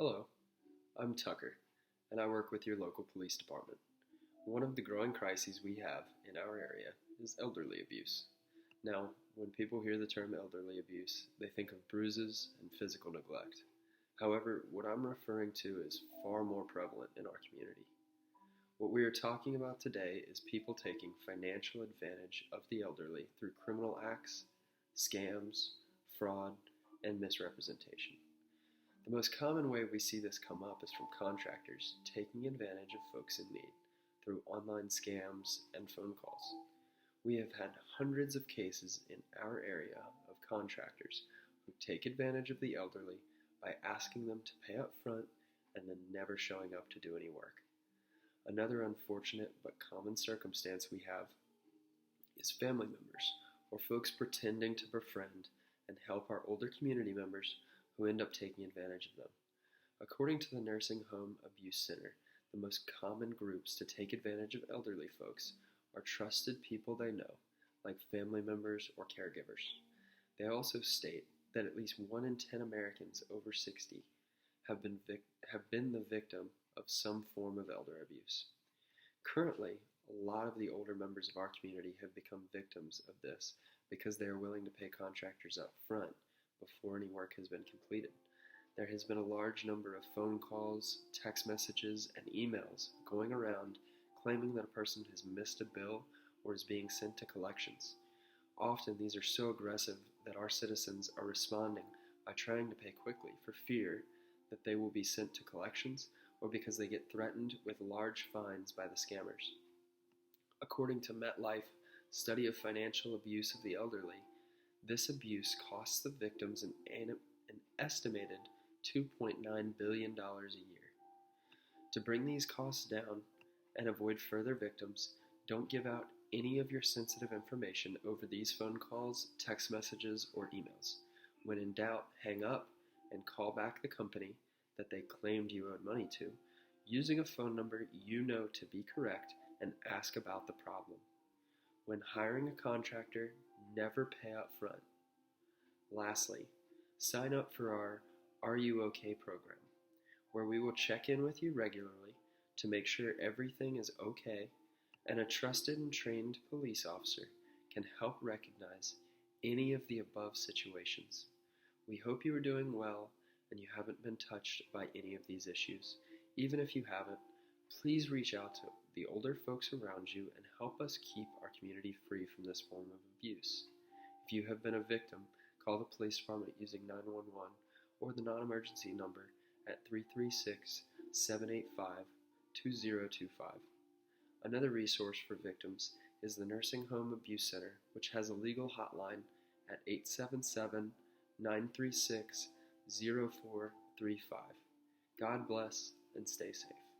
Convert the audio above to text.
Hello, I'm Tucker, and I work with your local police department. One of the growing crises we have in our area is elderly abuse. Now, when people hear the term elderly abuse, they think of bruises and physical neglect. However, what I'm referring to is far more prevalent in our community. What we are talking about today is people taking financial advantage of the elderly through criminal acts, scams, fraud, and misrepresentation. The most common way we see this come up is from contractors taking advantage of folks in need through online scams and phone calls. We have had hundreds of cases in our area of contractors who take advantage of the elderly by asking them to pay up front and then never showing up to do any work. Another unfortunate but common circumstance we have is family members or folks pretending to befriend and help our older community members who end up taking advantage of them. According to the Nursing Home Abuse Center, the most common groups to take advantage of elderly folks are trusted people they know, like family members or caregivers. They also state that at least 1 in 10 Americans over 60 have been the victim of some form of elder abuse. Currently, a lot of the older members of our community have become victims of this because they are willing to pay contractors up front before any work has been completed. There has been a large number of phone calls, text messages, and emails going around claiming that a person has missed a bill or is being sent to collections. Often these are so aggressive that our citizens are responding by trying to pay quickly for fear that they will be sent to collections or because they get threatened with large fines by the scammers. According to MetLife Study of Financial Abuse of the Elderly, this abuse costs the victims an estimated $2.9 billion a year. To bring these costs down and avoid further victims, don't give out any of your sensitive information over these phone calls, text messages, or emails. When in doubt, hang up and call back the company that they claimed you owed money to, using a phone number you know to be correct, and ask about the problem. When hiring a contractor, never pay up front. Lastly, sign up for our Are You OK program, where we will check in with you regularly to make sure everything is okay, and a trusted and trained police officer can help recognize any of the above situations. We hope you are doing well and you haven't been touched by any of these issues. Even if you haven't, please reach out to the older folks around you and help us keep our community free from this form of abuse. If you have been a victim, call the police department using 911 or the non-emergency number at 336-785-2025. Another resource for victims is the Nursing Home Abuse Center, which has a legal hotline at 877-936-0435. God bless and stay safe.